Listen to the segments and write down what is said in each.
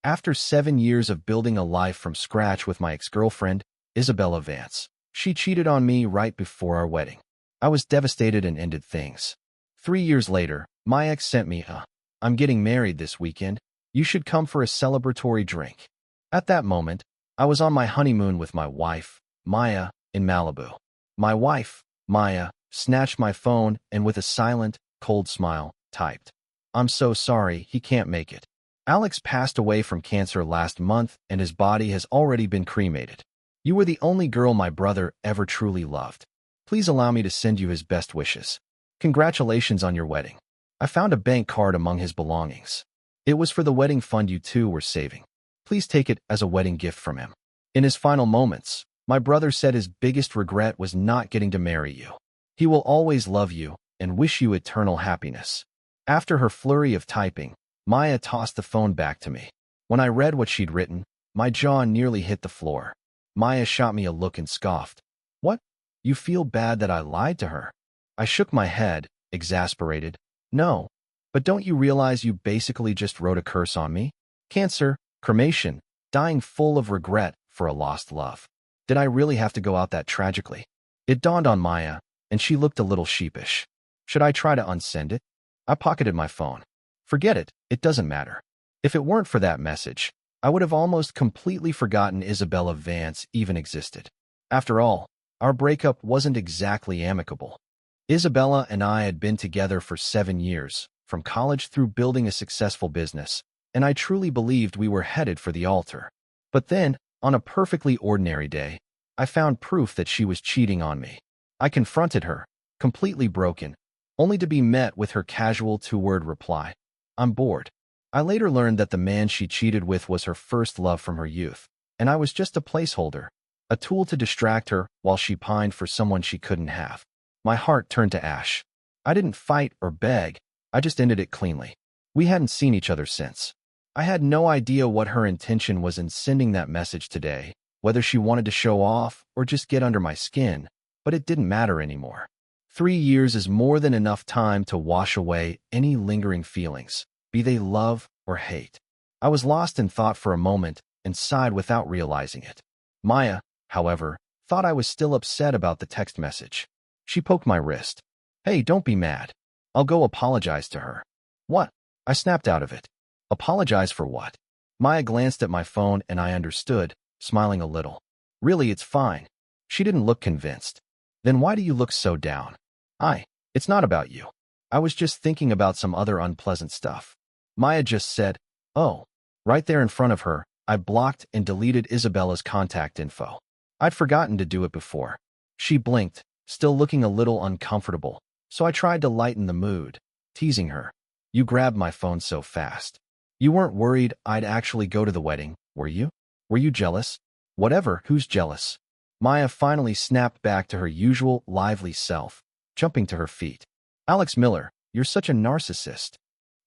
After 7 years of building a life from scratch with my ex-girlfriend, Isabella Vance, she cheated on me right before our wedding. I was devastated and ended things. 3 years later, my ex sent me "I'm getting married this weekend. You should come for a celebratory drink." At that moment, I was on my honeymoon with my wife, Maya, in Malibu. My wife, Maya, snatched my phone and with a silent, cold smile, typed, "I'm so sorry, he can't make it. Alex passed away from cancer last month and his body has already been cremated. You were the only girl my brother ever truly loved. Please allow me to send you his best wishes. Congratulations on your wedding." I found a bank card among his belongings. It was for the wedding fund you two were saving. Please take it as a wedding gift from him. In his final moments, my brother said his biggest regret was not getting to marry you. He will always love you and wish you eternal happiness. After her flurry of typing, Maya tossed the phone back to me. When I read what she'd written, my jaw nearly hit the floor. Maya shot me a look and scoffed. "What? You feel bad that I lied to her?" I shook my head, exasperated. "No, but don't you realize you basically just wrote a curse on me? Cancer, cremation, dying full of regret for a lost love. Did I really have to go out that tragically?" It dawned on Maya, and she looked a little sheepish. Should I try to unsend it? I pocketed my phone. Forget it, it doesn't matter. If it weren't for that message, I would have almost completely forgotten Isabella Vance even existed. After all, our breakup wasn't exactly amicable. Isabella and I had been together for 7 years, from college through building a successful business, and I truly believed we were headed for the altar. But then, on a perfectly ordinary day, I found proof that she was cheating on me. I confronted her, completely broken, only to be met with her casual two-word reply, "I'm bored." I later learned that the man she cheated with was her first love from her youth, and I was just a placeholder, a tool to distract her while she pined for someone she couldn't have. My heart turned to ash. I didn't fight or beg, I just ended it cleanly. We hadn't seen each other since. I had no idea what her intention was in sending that message today, whether she wanted to show off or just get under my skin, but it didn't matter anymore. 3 years is more than enough time to wash away any lingering feelings, be they love or hate. I was lost in thought for a moment and sighed without realizing it. Maya, however, thought I was still upset about the text message. She poked my wrist. "Hey, don't be mad. I'll go apologize to her." "What?" I snapped out of it. "Apologize for what?" Maya glanced at my phone and I understood, smiling a little. "Really, it's fine." She didn't look convinced. "Then why do you look so down?" It's not about you. I was just thinking about some other unpleasant stuff." Maya just said, "Oh." Right there in front of her, I blocked and deleted Isabella's contact info. I'd forgotten to do it before. She blinked, still looking a little uncomfortable, so I tried to lighten the mood, teasing her. "You grabbed my phone so fast. You weren't worried I'd actually go to the wedding, were you? Were you jealous?" "Whatever, who's jealous?" Maya finally snapped back to her usual lively self, jumping to her feet. "Alex Miller, you're such a narcissist."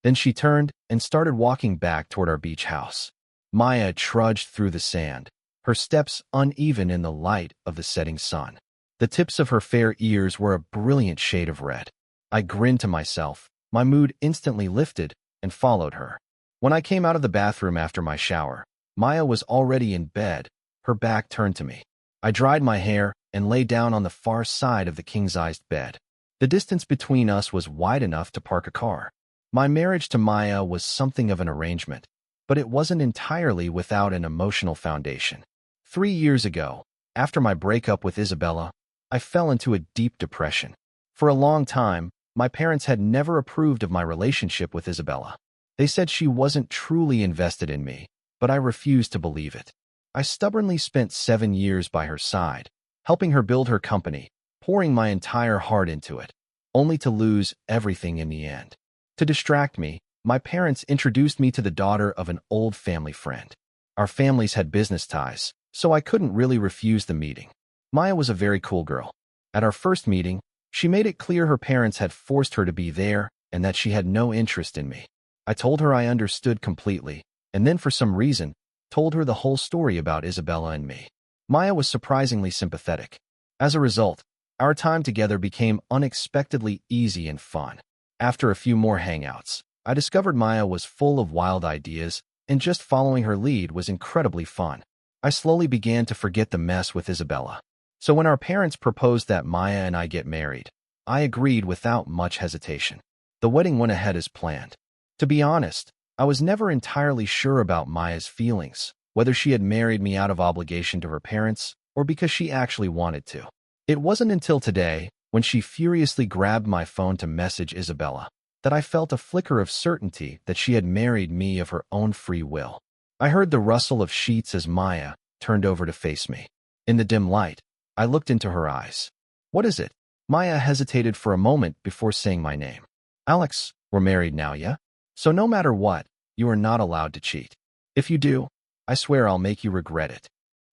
Then she turned and started walking back toward our beach house. Maya trudged through the sand, her steps uneven in the light of the setting sun. The tips of her fair ears were a brilliant shade of red. I grinned to myself, my mood instantly lifted, and followed her. When I came out of the bathroom after my shower, Maya was already in bed, her back turned to me. I dried my hair and lay down on the far side of the king-sized bed. The distance between us was wide enough to park a car. My marriage to Maya was something of an arrangement, but it wasn't entirely without an emotional foundation. 3 years ago, after my breakup with Isabella, I fell into a deep depression. For a long time, my parents had never approved of my relationship with Isabella. They said she wasn't truly invested in me, but I refused to believe it. I stubbornly spent 7 years by her side, helping her build her company, pouring my entire heart into it, only to lose everything in the end. To distract me, my parents introduced me to the daughter of an old family friend. Our families had business ties, so I couldn't really refuse the meeting. Maya was a very cool girl. At our first meeting, she made it clear her parents had forced her to be there and that she had no interest in me. I told her I understood completely, and then for some reason, told her the whole story about Isabella and me. Maya was surprisingly sympathetic. As a result, our time together became unexpectedly easy and fun. After a few more hangouts, I discovered Maya was full of wild ideas and just following her lead was incredibly fun. I slowly began to forget the mess with Isabella. So when our parents proposed that Maya and I get married, I agreed without much hesitation. The wedding went ahead as planned. To be honest, I was never entirely sure about Maya's feelings, whether she had married me out of obligation to her parents or because she actually wanted to. It wasn't until today, when she furiously grabbed my phone to message Isabella, that I felt a flicker of certainty that she had married me of her own free will. I heard the rustle of sheets as Maya turned over to face me. In the dim light, I looked into her eyes. "What is it?" Maya hesitated for a moment before saying my name. "Alex, we're married now, yeah? So no matter what, you are not allowed to cheat. If you do, I swear I'll make you regret it."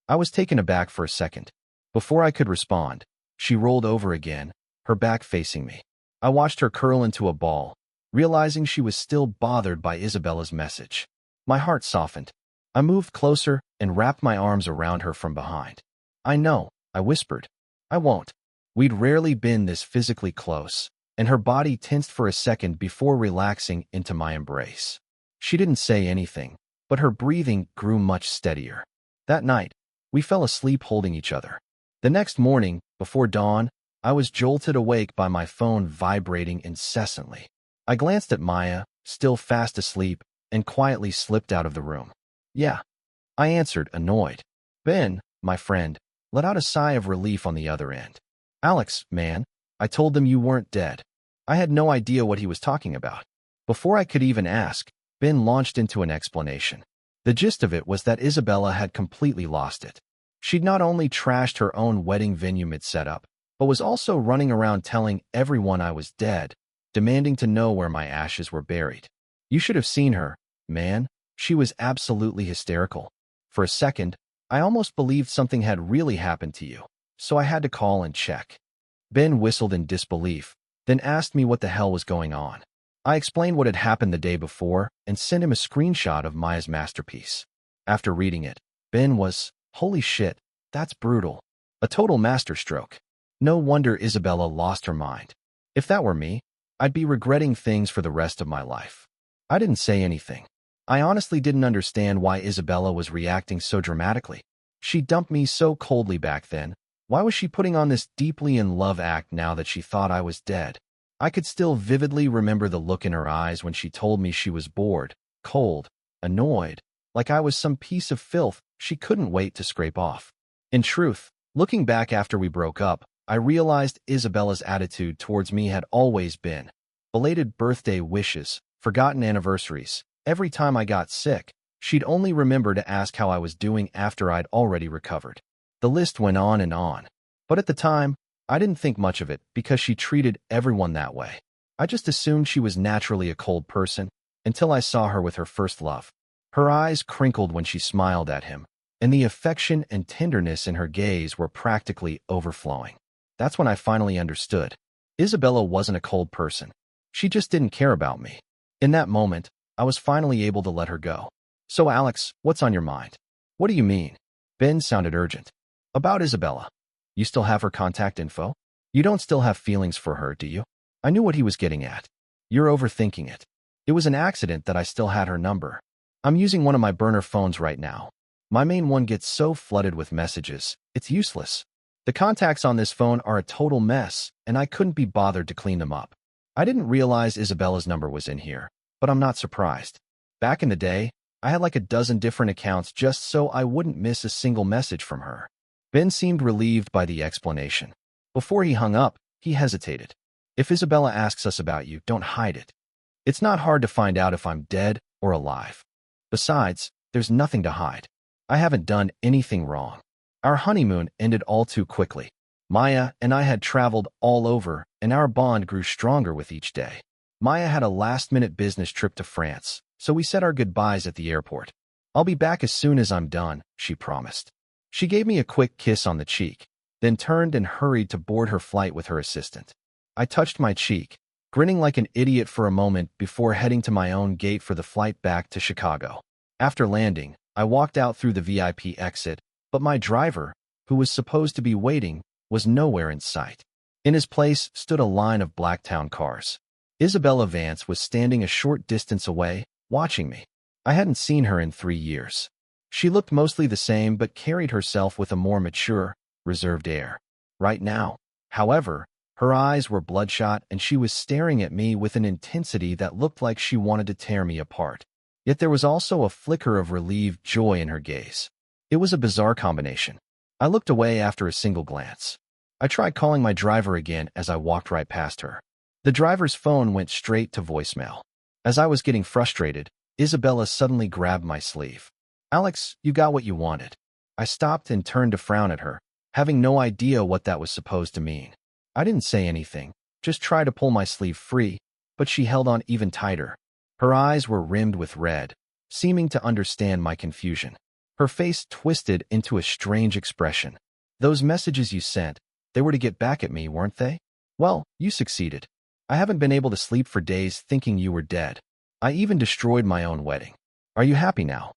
I was taken aback for a second. Before I could respond, she rolled over again, her back facing me. I watched her curl into a ball, realizing she was still bothered by Isabella's message. My heart softened. I moved closer and wrapped my arms around her from behind. "I know," I whispered. "I won't." We'd rarely been this physically close, and her body tensed for a second before relaxing into my embrace. She didn't say anything, but her breathing grew much steadier. That night, we fell asleep holding each other. The next morning, before dawn, I was jolted awake by my phone vibrating incessantly. I glanced at Maya, still fast asleep, and quietly slipped out of the room. "Yeah," I answered, annoyed. Ben, my friend, let out a sigh of relief on the other end. "Alex, man, I told them you weren't dead." I had no idea what he was talking about. Before I could even ask, Ben launched into an explanation. The gist of it was that Isabella had completely lost it. She'd not only trashed her own wedding venue mid-setup, but was also running around telling everyone I was dead, demanding to know where my ashes were buried. You should have seen her, man. She was absolutely hysterical. For a second, I almost believed something had really happened to you, so I had to call and check. Ben whistled in disbelief, then asked me what the hell was going on. I explained what had happened the day before and sent him a screenshot of Maya's masterpiece. After reading it, Ben was, "Holy shit, that's brutal. A total masterstroke. No wonder Isabella lost her mind. If that were me, I'd be regretting things for the rest of my life." I didn't say anything. I honestly didn't understand why Isabella was reacting so dramatically. She dumped me so coldly back then. Why was she putting on this deeply in love act now that she thought I was dead? I could still vividly remember the look in her eyes when she told me she was bored, cold, annoyed, like I was some piece of filth she couldn't wait to scrape off. In truth, looking back after we broke up, I realized Isabella's attitude towards me had always been belated birthday wishes, forgotten anniversaries. Every time I got sick, she'd only remember to ask how I was doing after I'd already recovered. The list went on and on. But at the time, I didn't think much of it because she treated everyone that way. I just assumed she was naturally a cold person until I saw her with her first love. Her eyes crinkled when she smiled at him, and the affection and tenderness in her gaze were practically overflowing. That's when I finally understood. Isabella wasn't a cold person. She just didn't care about me. In that moment, I was finally able to let her go. "So Alex, what's on your mind?" "What do you mean?" Ben sounded urgent. "About Isabella. You still have her contact info? You don't still have feelings for her, do you?" I knew what he was getting at. "You're overthinking it. It was an accident that I still had her number. I'm using one of my burner phones right now. My main one gets so flooded with messages, it's useless. The contacts on this phone are a total mess, and I couldn't be bothered to clean them up. I didn't realize Isabella's number was in here, but I'm not surprised. Back in the day, I had like a dozen different accounts just so I wouldn't miss a single message from her." Ben seemed relieved by the explanation. Before he hung up, he hesitated. "If Isabella asks us about you, don't hide it. It's not hard to find out if I'm dead or alive. Besides, there's nothing to hide. I haven't done anything wrong." Our honeymoon ended all too quickly. Maya and I had traveled all over, and our bond grew stronger with each day. Maya had a last-minute business trip to France, so we said our goodbyes at the airport. "I'll be back as soon as I'm done," she promised. She gave me a quick kiss on the cheek, then turned and hurried to board her flight with her assistant. I touched my cheek, grinning like an idiot for a moment before heading to my own gate for the flight back to Chicago. After landing, I walked out through the VIP exit, but my driver, who was supposed to be waiting, was nowhere in sight. In his place stood a line of Blacktown cars. Isabella Vance was standing a short distance away, watching me. I hadn't seen her in 3 years. She looked mostly the same but carried herself with a more mature, reserved air. Right now, however, her eyes were bloodshot and she was staring at me with an intensity that looked like she wanted to tear me apart. Yet there was also a flicker of relieved joy in her gaze. It was a bizarre combination. I looked away after a single glance. I tried calling my driver again as I walked right past her. The driver's phone went straight to voicemail. As I was getting frustrated, Isabella suddenly grabbed my sleeve. "Alex, you got what you wanted." I stopped and turned to frown at her, having no idea what that was supposed to mean. I didn't say anything, just tried to pull my sleeve free, but she held on even tighter. Her eyes were rimmed with red, seeming to understand my confusion. Her face twisted into a strange expression. "Those messages you sent, they were to get back at me, weren't they? Well, you succeeded. I haven't been able to sleep for days thinking you were dead. I even destroyed my own wedding. Are you happy now?"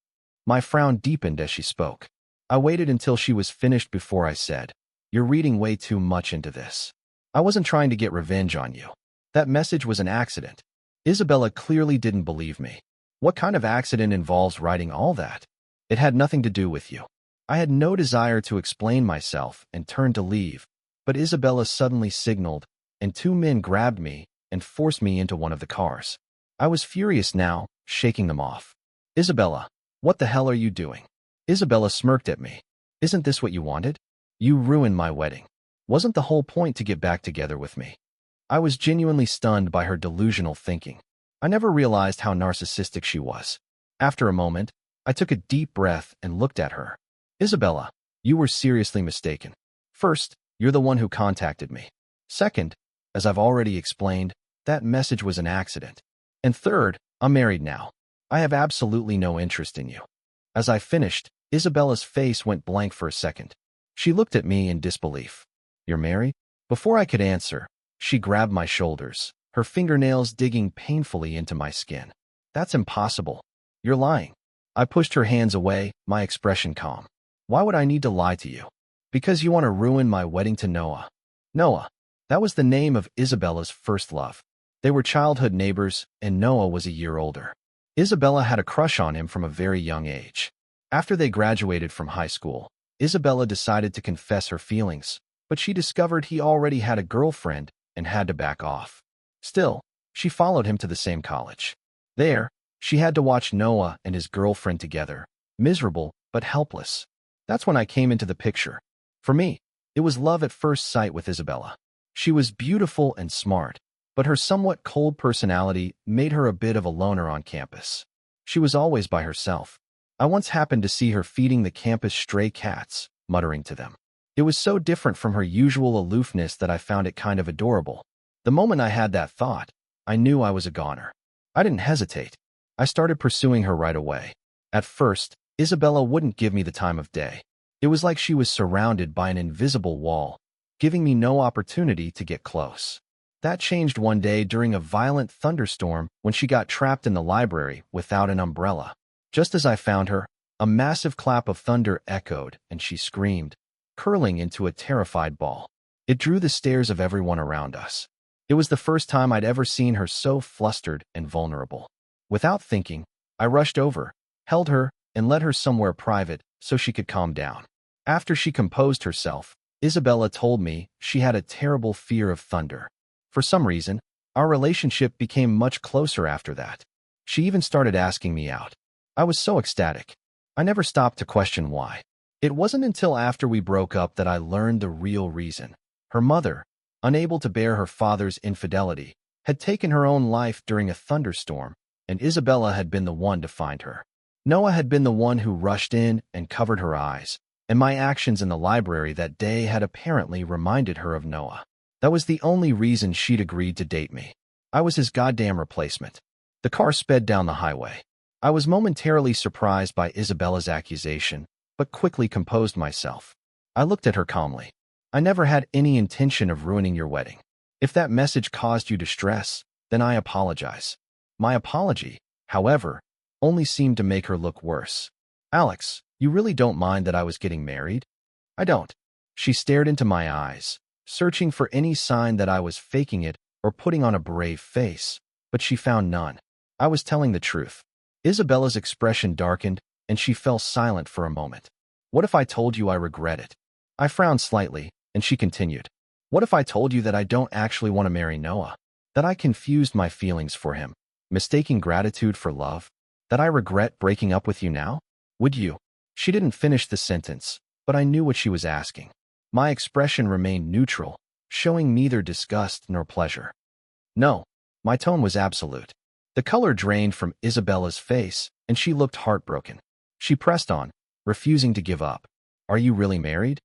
My frown deepened as she spoke. I waited until she was finished before I said, "You're reading way too much into this. I wasn't trying to get revenge on you. That message was an accident." Isabella clearly didn't believe me. "What kind of accident involves writing all that?" "It had nothing to do with you." I had no desire to explain myself and turned to leave, but Isabella suddenly signaled, and 2 men grabbed me and forced me into one of the cars. I was furious now, shaking them off. "Isabella, what the hell are you doing?" Isabella smirked at me. "Isn't this what you wanted? You ruined my wedding. Wasn't the whole point to get back together with me?" I was genuinely stunned by her delusional thinking. I never realized how narcissistic she was. After a moment, I took a deep breath and looked at her. "Isabella, you were seriously mistaken. First, you're the one who contacted me. Second, as I've already explained, that message was an accident. And third, I'm married now. I have absolutely no interest in you." As I finished, Isabella's face went blank for a second. She looked at me in disbelief. "You're married?" Before I could answer, she grabbed my shoulders, her fingernails digging painfully into my skin. "That's impossible. You're lying." I pushed her hands away, my expression calm. "Why would I need to lie to you?" "Because you want to ruin my wedding to Noah." Noah. That was the name of Isabella's first love. They were childhood neighbors, and Noah was a year older. Isabella had a crush on him from a very young age. After they graduated from high school, Isabella decided to confess her feelings, but she discovered he already had a girlfriend and had to back off. Still, she followed him to the same college. There, she had to watch Noah and his girlfriend together, miserable but helpless. That's when I came into the picture. For me, it was love at first sight with Isabella. She was beautiful and smart, but her somewhat cold personality made her a bit of a loner on campus. She was always by herself. I once happened to see her feeding the campus stray cats, muttering to them. It was so different from her usual aloofness that I found it kind of adorable. The moment I had that thought, I knew I was a goner. I didn't hesitate. I started pursuing her right away. At first, Isabella wouldn't give me the time of day. It was like she was surrounded by an invisible wall, giving me no opportunity to get close. That changed one day during a violent thunderstorm when she got trapped in the library without an umbrella. Just as I found her, a massive clap of thunder echoed and she screamed, curling into a terrified ball. It drew the stares of everyone around us. It was the first time I'd ever seen her so flustered and vulnerable. Without thinking, I rushed over, held her, and led her somewhere private so she could calm down. After she composed herself, Isabella told me she had a terrible fear of thunder. For some reason, our relationship became much closer after that. She even started asking me out. I was so ecstatic. I never stopped to question why. It wasn't until after we broke up that I learned the real reason. Her mother, unable to bear her father's infidelity, had taken her own life during a thunderstorm, and Isabella had been the one to find her. Noah had been the one who rushed in and covered her eyes, and my actions in the library that day had apparently reminded her of Noah. That was the only reason she'd agreed to date me. I was his goddamn replacement. The car sped down the highway. I was momentarily surprised by Isabella's accusation, but quickly composed myself. I looked at her calmly. "I never had any intention of ruining your wedding. If that message caused you distress, then I apologize." My apology, however, only seemed to make her look worse. "Alex, you really don't mind that I was getting married?" "I don't." She stared into my eyes, searching for any sign that I was faking it or putting on a brave face, but she found none. I was telling the truth. Isabella's expression darkened, and she fell silent for a moment. What if I told you I regret it? I frowned slightly, and she continued. What if I told you that I don't actually want to marry Noah? That I confused my feelings for him, mistaking gratitude for love? That I regret breaking up with you now? Would you? She didn't finish the sentence, but I knew what she was asking. My expression remained neutral, showing neither disgust nor pleasure. No, my tone was absolute. The color drained from Isabella's face, and she looked heartbroken. She pressed on, refusing to give up. Are you really married?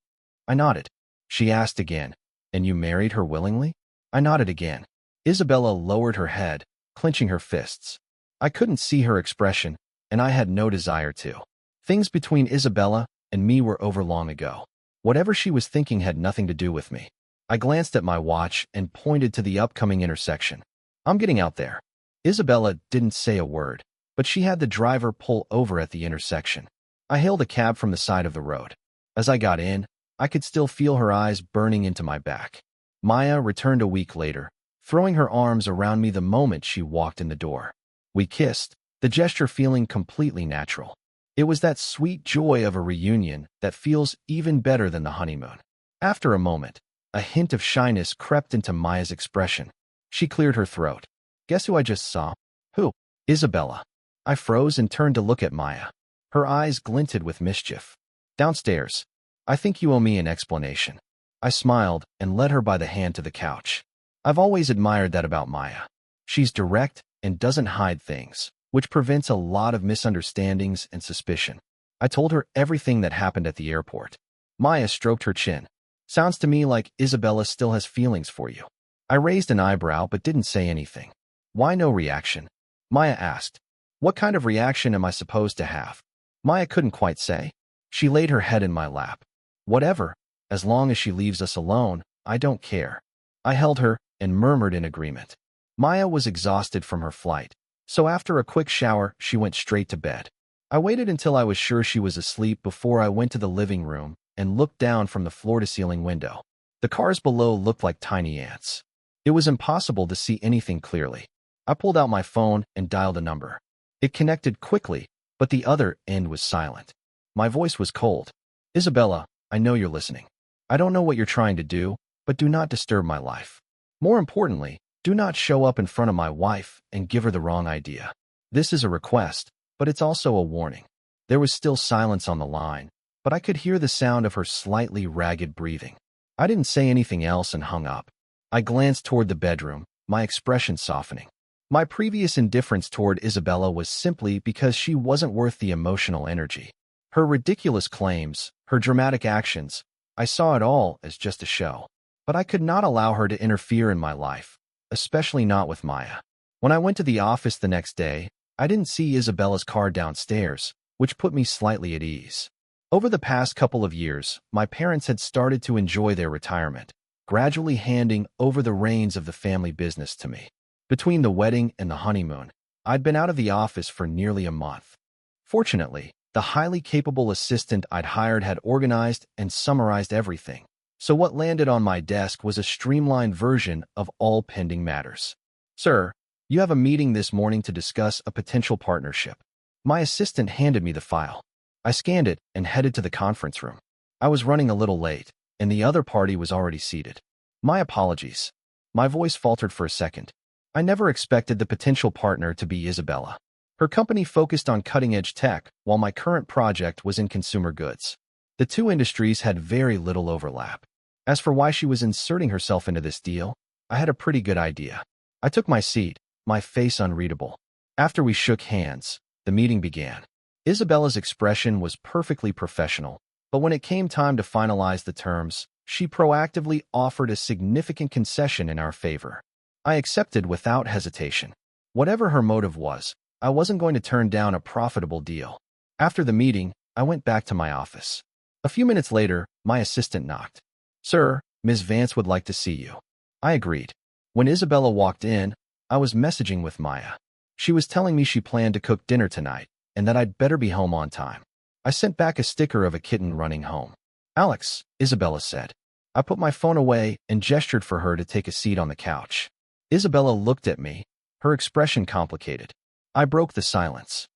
I nodded. She asked again, and you married her willingly? I nodded again. Isabella lowered her head, clenching her fists. I couldn't see her expression, and I had no desire to. Things between Isabella and me were over long ago. Whatever she was thinking had nothing to do with me. I glanced at my watch and pointed to the upcoming intersection. I'm getting out there. Isabella didn't say a word, but she had the driver pull over at the intersection. I hailed a cab from the side of the road. As I got in, I could still feel her eyes burning into my back. Maya returned a week later, throwing her arms around me the moment she walked in the door. We kissed, the gesture feeling completely natural. It was that sweet joy of a reunion that feels even better than the honeymoon. After a moment, a hint of shyness crept into Maya's expression. She cleared her throat. Guess who I just saw? Who? Isabella. I froze and turned to look at Maya. Her eyes glinted with mischief. Downstairs. I think you owe me an explanation. I smiled and led her by the hand to the couch. I've always admired that about Maya. She's direct and doesn't hide things, which prevents a lot of misunderstandings and suspicion. I told her everything that happened at the airport. Maya stroked her chin. Sounds to me like Isabella still has feelings for you. I raised an eyebrow but didn't say anything. Why no reaction? Maya asked. What kind of reaction am I supposed to have? Maya couldn't quite say. She laid her head in my lap. Whatever, as long as she leaves us alone, I don't care. I held her and murmured in agreement. Maya was exhausted from her flight, so after a quick shower, she went straight to bed. I waited until I was sure she was asleep before I went to the living room and looked down from the floor-to-ceiling window. The cars below looked like tiny ants. It was impossible to see anything clearly. I pulled out my phone and dialed a number. It connected quickly, but the other end was silent. My voice was cold. Isabella, I know you're listening. I don't know what you're trying to do, but do not disturb my life. More importantly, do not show up in front of my wife and give her the wrong idea. This is a request, but it's also a warning. There was still silence on the line, but I could hear the sound of her slightly ragged breathing. I didn't say anything else and hung up. I glanced toward the bedroom, my expression softening. My previous indifference toward Isabella was simply because she wasn't worth the emotional energy. Her ridiculous claims, her dramatic actions, I saw it all as just a show. But I could not allow her to interfere in my life, especially not with Maya. When I went to the office the next day, I didn't see Isabella's car downstairs, which put me slightly at ease. Over the past couple of years, my parents had started to enjoy their retirement, gradually handing over the reins of the family business to me. Between the wedding and the honeymoon, I'd been out of the office for nearly a month. Fortunately, the highly capable assistant I'd hired had organized and summarized everything, so what landed on my desk was a streamlined version of all pending matters. Sir, you have a meeting this morning to discuss a potential partnership. My assistant handed me the file. I scanned it and headed to the conference room. I was running a little late, and the other party was already seated. My apologies. My voice faltered for a second. I never expected the potential partner to be Isabella. Her company focused on cutting-edge tech, while my current project was in consumer goods. The two industries had very little overlap. As for why she was inserting herself into this deal, I had a pretty good idea. I took my seat, my face unreadable. After we shook hands, the meeting began. Isabella's expression was perfectly professional, but when it came time to finalize the terms, she proactively offered a significant concession in our favor. I accepted without hesitation. Whatever her motive was, I wasn't going to turn down a profitable deal. After the meeting, I went back to my office. A few minutes later, my assistant knocked. Sir, Ms. Vance would like to see you. I agreed. When Isabella walked in, I was messaging with Maya. She was telling me she planned to cook dinner tonight, and that I'd better be home on time. I sent back a sticker of a kitten running home. Alex, Isabella said. I put my phone away and gestured for her to take a seat on the couch. Isabella looked at me, her expression complicated. I broke the silence.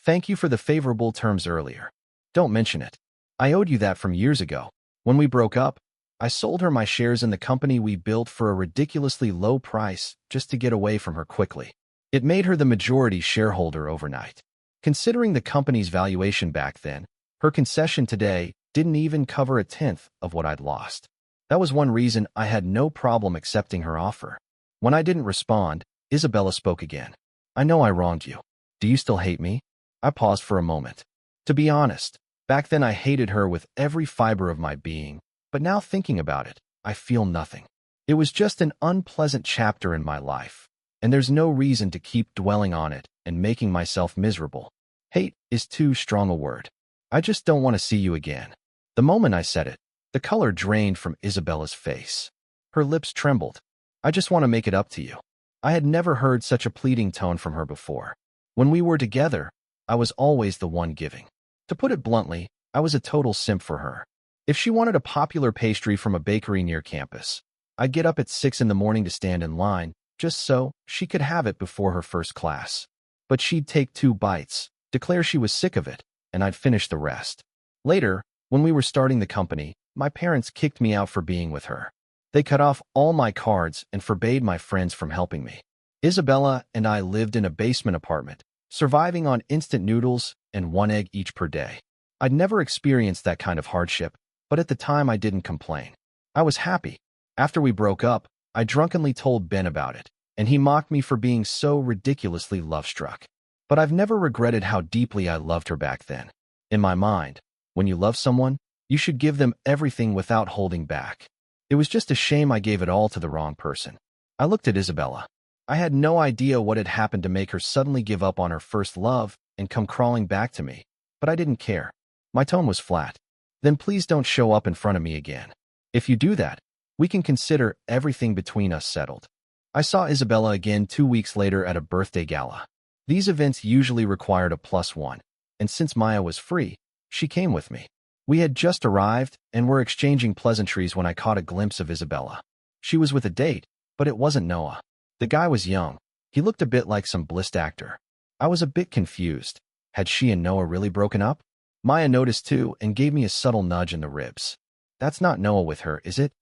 Thank you for the favorable terms earlier. Don't mention it. I owed you that from years ago. When we broke up, I sold her my shares in the company we built for a ridiculously low price just to get away from her quickly. It made her the majority shareholder overnight. Considering the company's valuation back then, her concession today didn't even cover a tenth of what I'd lost. That was one reason I had no problem accepting her offer. When I didn't respond, Isabella spoke again. I know I wronged you. Do you still hate me? I paused for a moment. To be honest, back then I hated her with every fiber of my being, but now thinking about it, I feel nothing. It was just an unpleasant chapter in my life, and there's no reason to keep dwelling on it and making myself miserable. Hate is too strong a word. I just don't want to see you again. The moment I said it, the color drained from Isabella's face. Her lips trembled. I just want to make it up to you. I had never heard such a pleading tone from her before. When we were together, I was always the one giving. To put it bluntly, I was a total simp for her. If she wanted a popular pastry from a bakery near campus, I'd get up at 6 in the morning to stand in line, just so she could have it before her first class. But she'd take 2 bites, declare she was sick of it, and I'd finish the rest. Later, when we were starting the company, my parents kicked me out for being with her. They cut off all my cards and forbade my friends from helping me. Isabella and I lived in a basement apartment, surviving on instant noodles and 1 egg each per day. I'd never experienced that kind of hardship, but at the time I didn't complain. I was happy. After we broke up, I drunkenly told Ben about it, and he mocked me for being so ridiculously love-struck. But I've never regretted how deeply I loved her back then. In my mind, when you love someone, you should give them everything without holding back. It was just a shame I gave it all to the wrong person. I looked at Isabella. I had no idea what had happened to make her suddenly give up on her first love and come crawling back to me, but I didn't care. My tone was flat. Then please don't show up in front of me again. If you do that, we can consider everything between us settled. I saw Isabella again 2 weeks later at a birthday gala. These events usually required a +1, and since Maya was free, she came with me. We had just arrived and were exchanging pleasantries when I caught a glimpse of Isabella. She was with a date, but it wasn't Noah. The guy was young. He looked a bit like some blissed actor. I was a bit confused. Had she and Noah really broken up? Maya noticed too and gave me a subtle nudge in the ribs. That's not Noah with her, is it?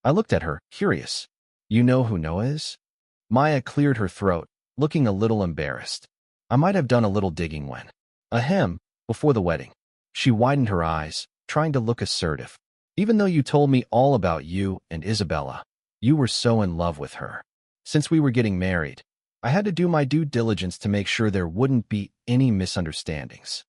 I looked at her, curious. You know who Noah is? Maya cleared her throat, looking a little embarrassed. I might have done a little digging when. Ahem, before the wedding. She widened her eyes, trying to look assertive. Even though you told me all about you and Isabella, you were so in love with her. Since we were getting married, I had to do my due diligence to make sure there wouldn't be any misunderstandings.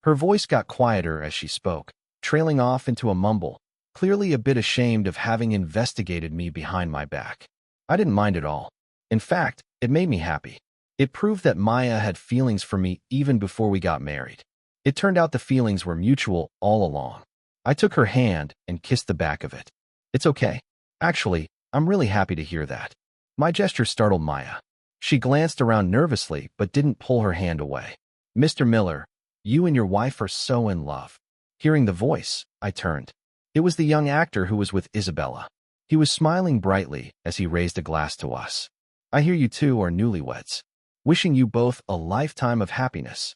Her voice got quieter as she spoke, trailing off into a mumble, clearly a bit ashamed of having investigated me behind my back. I didn't mind at all. In fact, it made me happy. It proved that Maya had feelings for me even before we got married. It turned out the feelings were mutual all along. I took her hand and kissed the back of it. It's okay. Actually, I'm really happy to hear that. My gesture startled Maya. She glanced around nervously but didn't pull her hand away. Mr. Miller, you and your wife are so in love. Hearing the voice, I turned. It was the young actor who was with Isabella. He was smiling brightly as he raised a glass to us. I hear you two are newlyweds. Wishing you both a lifetime of happiness.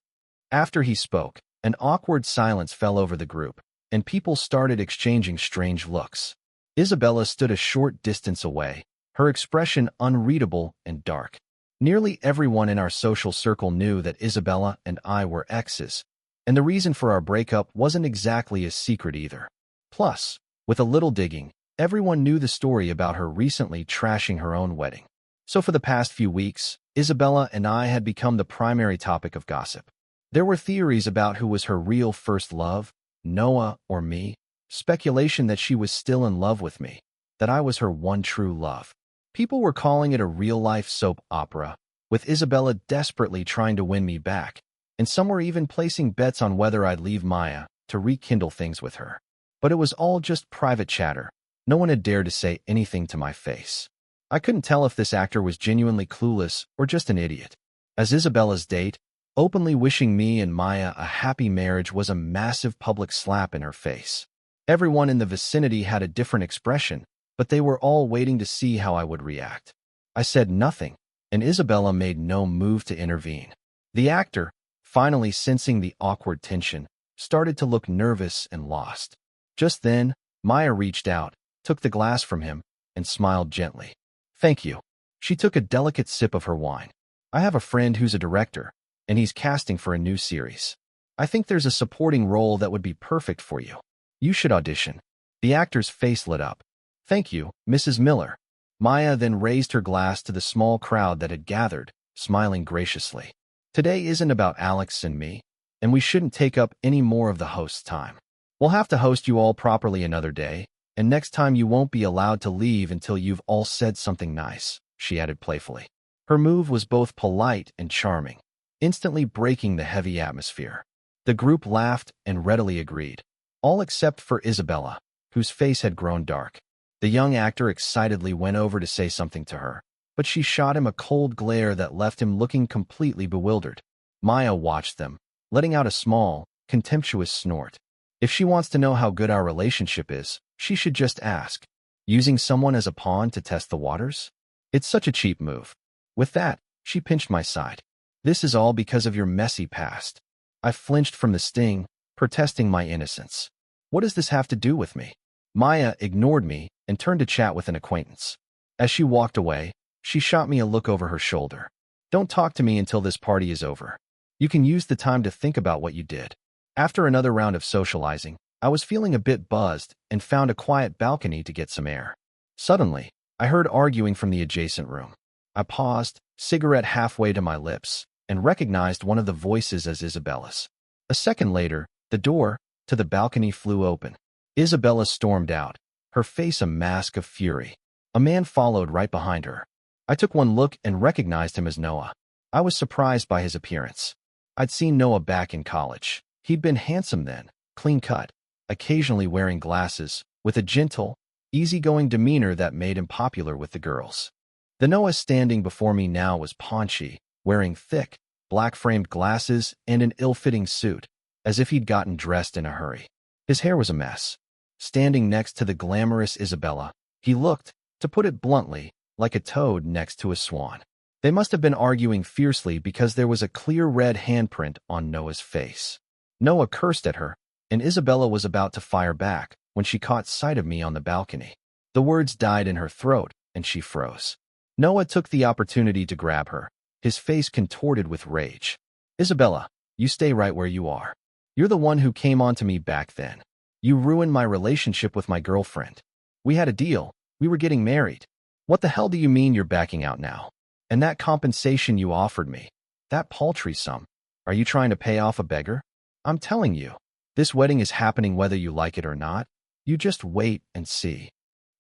After he spoke, an awkward silence fell over the group, and people started exchanging strange looks. Isabella stood a short distance away, her expression unreadable and dark. Nearly everyone in our social circle knew that Isabella and I were exes, and the reason for our breakup wasn't exactly a secret either. Plus, with a little digging, everyone knew the story about her recently trashing her own wedding. So for the past few weeks, Isabella and I had become the primary topic of gossip. There were theories about who was her real first love, Noah or me, speculation that she was still in love with me, that I was her one true love. People were calling it a real-life soap opera, with Isabella desperately trying to win me back, and some were even placing bets on whether I'd leave Maya to rekindle things with her. But it was all just private chatter. No one had dared to say anything to my face. I couldn't tell if this actor was genuinely clueless or just an idiot. As Isabella's date, openly wishing me and Maya a happy marriage was a massive public slap in her face. Everyone in the vicinity had a different expression, but they were all waiting to see how I would react. I said nothing, and Isabella made no move to intervene. The actor, finally sensing the awkward tension, started to look nervous and lost. Just then, Maya reached out, took the glass from him, and smiled gently. "Thank you." She took a delicate sip of her wine. "I have a friend who's a director, and he's casting for a new series. I think there's a supporting role that would be perfect for you. You should audition." The actor's face lit up. "Thank you, Mrs. Miller." Maya then raised her glass to the small crowd that had gathered, smiling graciously. "Today isn't about Alex and me, and we shouldn't take up any more of the host's time. We'll have to host you all properly another day, and next time you won't be allowed to leave until you've all said something nice," she added playfully. Her move was both polite and charming, instantly breaking the heavy atmosphere. The group laughed and readily agreed, all except for Isabella, whose face had grown dark. The young actor excitedly went over to say something to her, but she shot him a cold glare that left him looking completely bewildered. Maya watched them, letting out a small, contemptuous snort. If she wants to know how good our relationship is, she should just ask. Using someone as a pawn to test the waters? It's such a cheap move. With that, she pinched my side. "This is all because of your messy past." I flinched from the sting, protesting my innocence. "What does this have to do with me?" Maya ignored me and turned to chat with an acquaintance. As she walked away, she shot me a look over her shoulder. "Don't talk to me until this party is over. You can use the time to think about what you did." After another round of socializing, I was feeling a bit buzzed and found a quiet balcony to get some air. Suddenly, I heard arguing from the adjacent room. I paused, cigarette halfway to my lips, and recognized one of the voices as Isabella's. A second later, the door to the balcony flew open. Isabella stormed out, her face a mask of fury. A man followed right behind her. I took one look and recognized him as Noah. I was surprised by his appearance. I'd seen Noah back in college. He'd been handsome then, clean-cut, occasionally wearing glasses, with a gentle, easygoing demeanor that made him popular with the girls. The Noah standing before me now was paunchy, wearing thick, black-framed glasses and an ill-fitting suit, as if he'd gotten dressed in a hurry. His hair was a mess. Standing next to the glamorous Isabella, he looked, to put it bluntly, like a toad next to a swan. They must have been arguing fiercely because there was a clear red handprint on Noah's face. Noah cursed at her, and Isabella was about to fire back when she caught sight of me on the balcony. The words died in her throat, and she froze. Noah took the opportunity to grab her, his face contorted with rage. "Isabella, you stay right where you are. You're the one who came on to me back then. You ruined my relationship with my girlfriend. We had a deal. We were getting married. What the hell do you mean you're backing out now? And that compensation you offered me, that paltry sum, are you trying to pay off a beggar? I'm telling you, this wedding is happening whether you like it or not. You just wait and see."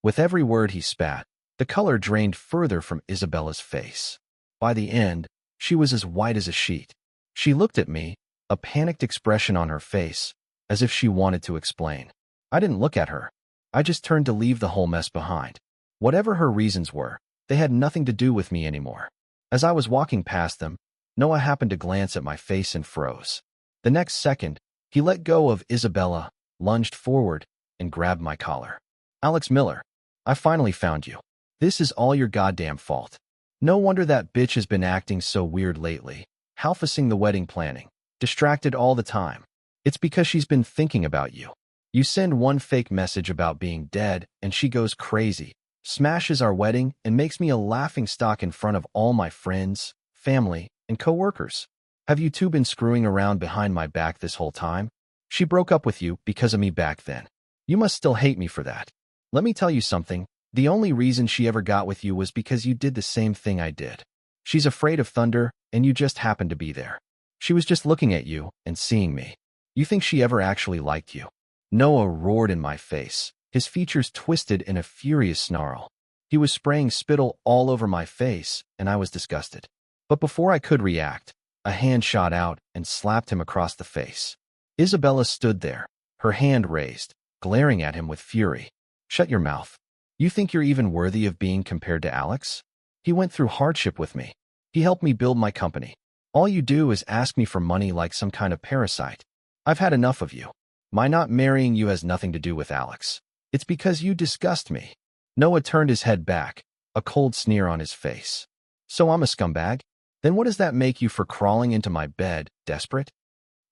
With every word he spat, the color drained further from Isabella's face. By the end, she was as white as a sheet. She looked at me, a panicked expression on her face, as if she wanted to explain. I didn't look at her. I just turned to leave the whole mess behind. Whatever her reasons were, they had nothing to do with me anymore. As I was walking past them, Noah happened to glance at my face and froze. The next second, he let go of Isabella, lunged forward, and grabbed my collar. "Alex Miller, I finally found you. This is all your goddamn fault. No wonder that bitch has been acting so weird lately, half-assing the wedding planning, distracted all the time. It's because she's been thinking about you. You send one fake message about being dead, and she goes crazy, smashes our wedding, and makes me a laughingstock in front of all my friends, family, and co-workers. Have you two been screwing around behind my back this whole time? She broke up with you because of me back then. You must still hate me for that. Let me tell you something. The only reason she ever got with you was because you did the same thing I did. She's afraid of thunder, and you just happened to be there. She was just looking at you and seeing me. You think she ever actually liked you?" Noah roared in my face, his features twisted in a furious snarl. He was spraying spittle all over my face, and I was disgusted. But before I could react, a hand shot out and slapped him across the face. Isabella stood there, her hand raised, glaring at him with fury. "Shut your mouth. You think you're even worthy of being compared to Alex? He went through hardship with me. He helped me build my company. All you do is ask me for money like some kind of parasite. I've had enough of you. My not marrying you has nothing to do with Alex. It's because you disgust me." Noah turned his head back, a cold sneer on his face. "So I'm a scumbag? Then what does that make you for crawling into my bed, desperate?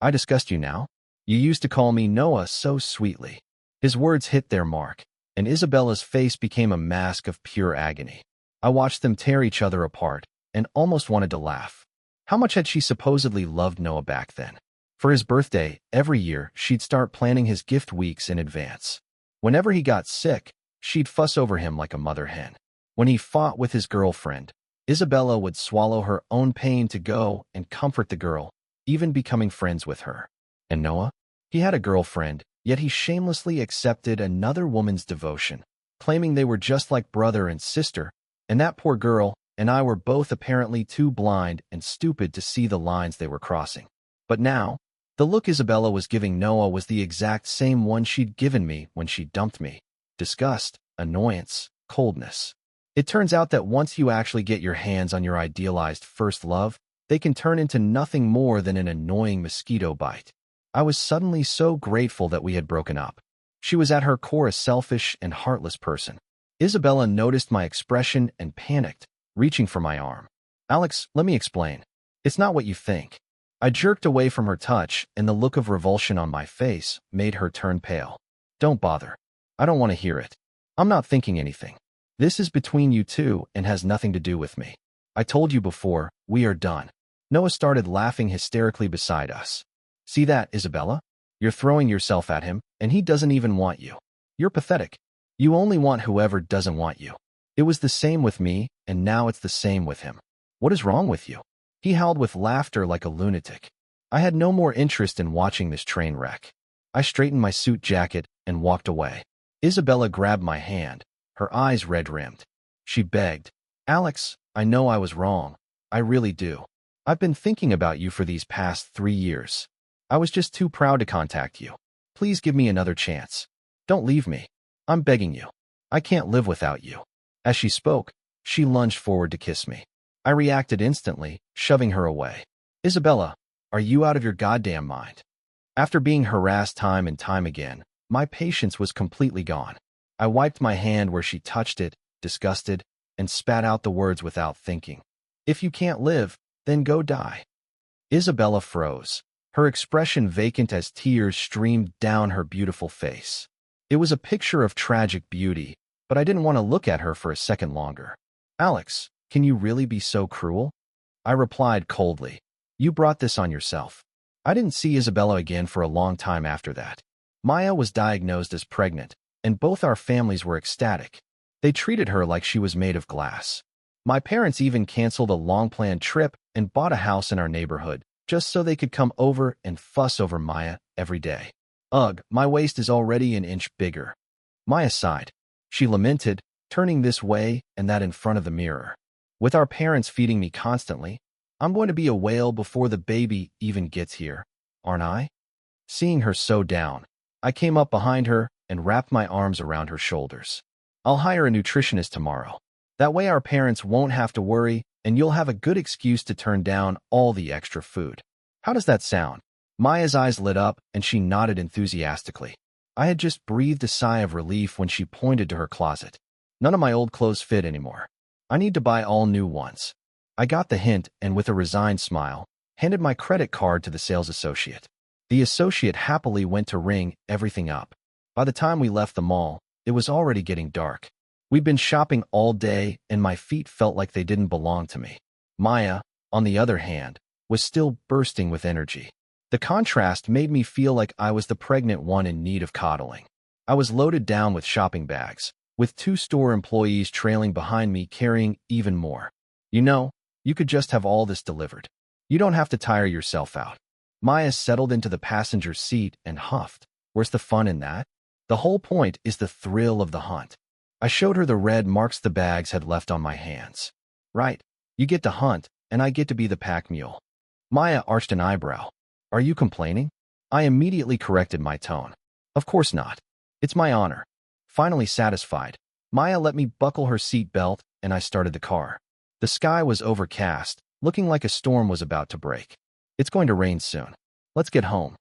I disgust you now? You used to call me Noah so sweetly. His words hit their mark, and Isabella's face became a mask of pure agony. I watched them tear each other apart, and almost wanted to laugh. How much had she supposedly loved Noah back then? For his birthday, every year, she'd start planning his gift weeks in advance. Whenever he got sick, she'd fuss over him like a mother hen. When he fought with his girlfriend, Isabella would swallow her own pain to go and comfort the girl, even becoming friends with her. And Noah? He had a girlfriend, yet he shamelessly accepted another woman's devotion, claiming they were just like brother and sister, and that poor girl and I were both apparently too blind and stupid to see the lines they were crossing. But now, the look Isabella was giving Noah was the exact same one she'd given me when she dumped me. Disgust, annoyance, coldness. It turns out that once you actually get your hands on your idealized first love, they can turn into nothing more than an annoying mosquito bite. I was suddenly so grateful that we had broken up. She was at her core a selfish and heartless person. Isabella noticed my expression and panicked, reaching for my arm. Alex, let me explain. It's not what you think. I jerked away from her touch, and the look of revulsion on my face made her turn pale. Don't bother. I don't want to hear it. I'm not thinking anything. This is between you two and has nothing to do with me. I told you before, we are done. Noah started laughing hysterically beside us. See that, Isabella? You're throwing yourself at him, and he doesn't even want you. You're pathetic. You only want whoever doesn't want you. It was the same with me, and now it's the same with him. What is wrong with you? He howled with laughter like a lunatic. I had no more interest in watching this train wreck. I straightened my suit jacket and walked away. Isabella grabbed my hand, her eyes red-rimmed. She begged, Alex, I know I was wrong. I really do. I've been thinking about you for these past 3 years. I was just too proud to contact you. Please give me another chance. Don't leave me. I'm begging you. I can't live without you. As she spoke, she lunged forward to kiss me. I reacted instantly, shoving her away. Isabella, are you out of your goddamn mind? After being harassed time and time again, my patience was completely gone. I wiped my hand where she touched it, disgusted, and spat out the words without thinking. If you can't live, then go die. Isabella froze, her expression vacant as tears streamed down her beautiful face. It was a picture of tragic beauty, but I didn't want to look at her for a second longer. Alex, can you really be so cruel? I replied coldly. You brought this on yourself. I didn't see Isabella again for a long time after that. Maya was diagnosed as pregnant, and both our families were ecstatic. They treated her like she was made of glass. My parents even canceled a long-planned trip and bought a house in our neighborhood, just so they could come over and fuss over Maya every day. Ugh, my waist is already an inch bigger. Maya sighed. She lamented, turning this way and that in front of the mirror. With our parents feeding me constantly, I'm going to be a whale before the baby even gets here, aren't I? Seeing her so down, I came up behind her and wrapped my arms around her shoulders. I'll hire a nutritionist tomorrow. That way our parents won't have to worry, and you'll have a good excuse to turn down all the extra food. How does that sound? Maya's eyes lit up, and she nodded enthusiastically. I had just breathed a sigh of relief when she pointed to her closet. None of my old clothes fit anymore. I need to buy all new ones. I got the hint and with a resigned smile, handed my credit card to the sales associate. The associate happily went to ring everything up. By the time we left the mall, it was already getting dark. We'd been shopping all day and my feet felt like they didn't belong to me. Maya, on the other hand, was still bursting with energy. The contrast made me feel like I was the pregnant one in need of coddling. I was loaded down with shopping bags, with 2 store employees trailing behind me carrying even more. You know, you could just have all this delivered. You don't have to tire yourself out. Maya settled into the passenger seat and huffed. Where's the fun in that? The whole point is the thrill of the hunt. I showed her the red marks the bags had left on my hands. Right, you get to hunt, and I get to be the pack mule. Maya arched an eyebrow. Are you complaining? I immediately corrected my tone. Of course not. It's my honor. Finally satisfied, Maya let me buckle her seat belt, and I started the car. The sky was overcast, looking like a storm was about to break. It's going to rain soon. Let's get home.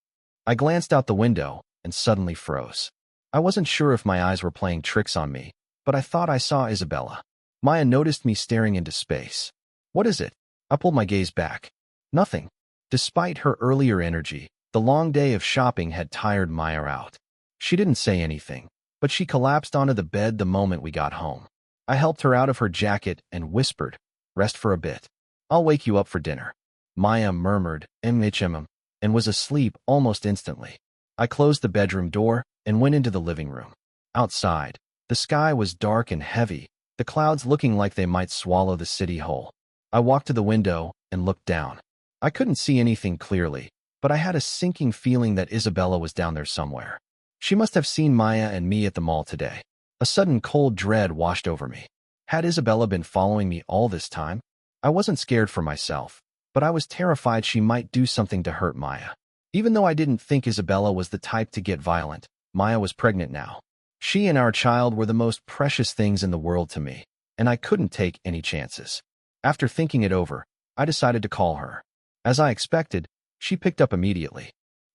I glanced out the window and suddenly froze. I wasn't sure if my eyes were playing tricks on me, but I thought I saw Isabella. Maya noticed me staring into space. What is it? I pulled my gaze back. Nothing. Despite her earlier energy, the long day of shopping had tired Maya out. She didn't say anything, but she collapsed onto the bed the moment we got home. I helped her out of her jacket and whispered, "Rest for a bit. I'll wake you up for dinner." Maya murmured, and was asleep almost instantly. I closed the bedroom door and went into the living room. Outside, the sky was dark and heavy, the clouds looking like they might swallow the city whole. I walked to the window and looked down. I couldn't see anything clearly, but I had a sinking feeling that Isabella was down there somewhere. She must have seen Maya and me at the mall today. A sudden cold dread washed over me. Had Isabella been following me all this time? I wasn't scared for myself, but I was terrified she might do something to hurt Maya. Even though I didn't think Isabella was the type to get violent, Maya was pregnant now. She and our child were the most precious things in the world to me, and I couldn't take any chances. After thinking it over, I decided to call her. As I expected, she picked up immediately.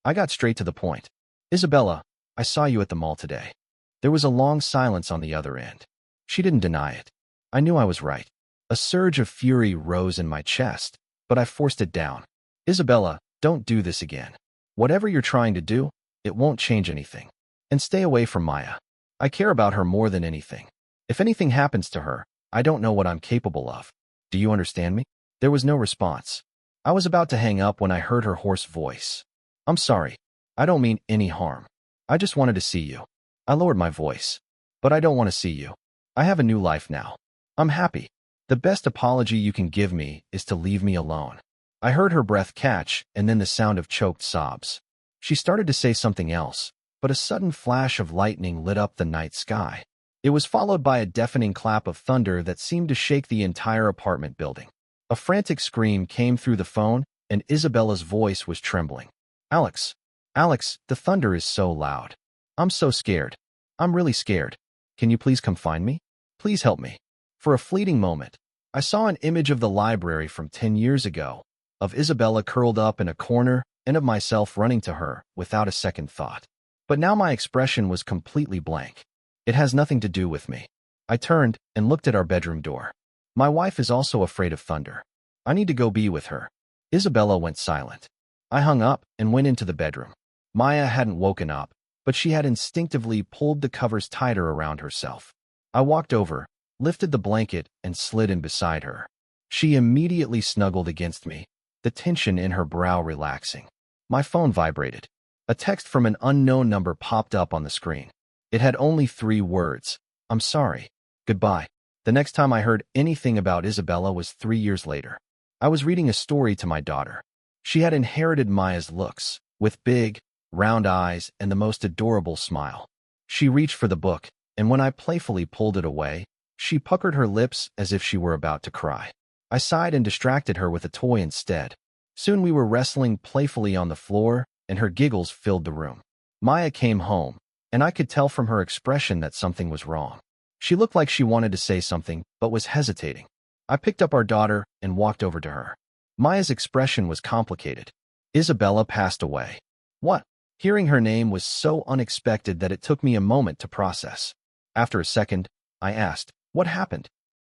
I got straight to the point. "Isabella, I saw you at the mall today." There was a long silence on the other end. She didn't deny it. I knew I was right. A surge of fury rose in my chest, but I forced it down. "Isabella, don't do this again. Whatever you're trying to do, it won't change anything. And stay away from Maya. I care about her more than anything. If anything happens to her, I don't know what I'm capable of. Do you understand me?" There was no response. I was about to hang up when I heard her hoarse voice. "I'm sorry. I don't mean any harm. I just wanted to see you." I lowered my voice. "But I don't want to see you. I have a new life now. I'm happy. The best apology you can give me is to leave me alone." I heard her breath catch and then the sound of choked sobs. She started to say something else, but a sudden flash of lightning lit up the night sky. It was followed by a deafening clap of thunder that seemed to shake the entire apartment building. A frantic scream came through the phone, and Isabella's voice was trembling. "Alex, Alex, the thunder is so loud. I'm so scared. I'm really scared. Can you please come find me? Please help me." For a fleeting moment, I saw an image of the library from 10 years ago, of Isabella curled up in a corner, and of myself running to her without a second thought. But now my expression was completely blank. "It has nothing to do with me." I turned and looked at our bedroom door. "My wife is also afraid of thunder. I need to go be with her." Isabella went silent. I hung up and went into the bedroom. Maya hadn't woken up, but she had instinctively pulled the covers tighter around herself. I walked over, lifted the blanket, and slid in beside her. She immediately snuggled against me, the tension in her brow relaxing. My phone vibrated. A text from an unknown number popped up on the screen. It had only 3 words: "I'm sorry. Goodbye." The next time I heard anything about Isabella was 3 years later. I was reading a story to my daughter. She had inherited Maya's looks, with big, round eyes and the most adorable smile. She reached for the book, and when I playfully pulled it away, she puckered her lips as if she were about to cry. I sighed and distracted her with a toy instead. Soon we were wrestling playfully on the floor, and her giggles filled the room. Maya came home, and I could tell from her expression that something was wrong. She looked like she wanted to say something, but was hesitating. I picked up our daughter and walked over to her. Maya's expression was complicated. Isabella passed away. What? Hearing her name was so unexpected that it took me a moment to process. After a second, I asked, "What happened?"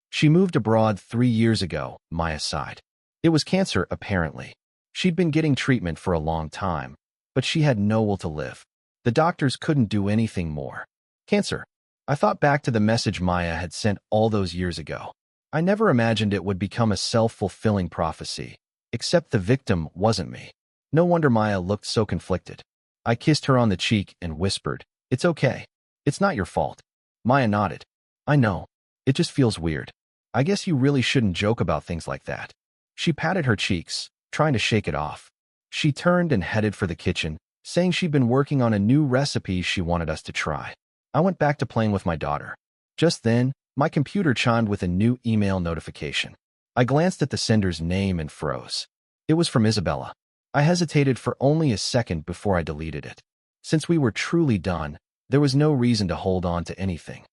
"She moved abroad 3 years ago," Maya sighed. "It was cancer, apparently. She'd been getting treatment for a long time, but she had no will to live. The doctors couldn't do anything more. Cancer." I thought back to the message Maya had sent all those years ago. I never imagined it would become a self-fulfilling prophecy, except the victim wasn't me. No wonder Maya looked so conflicted. I kissed her on the cheek and whispered, "It's okay. It's not your fault." Maya nodded. "I know. It just feels weird. I guess you really shouldn't joke about things like that." She patted her cheeks, trying to shake it off. She turned and headed for the kitchen, saying she'd been working on a new recipe she wanted us to try. I went back to playing with my daughter. Just then, my computer chimed with a new email notification. I glanced at the sender's name and froze. It was from Isabella. I hesitated for only a second before I deleted it. Since we were truly done, there was no reason to hold on to anything.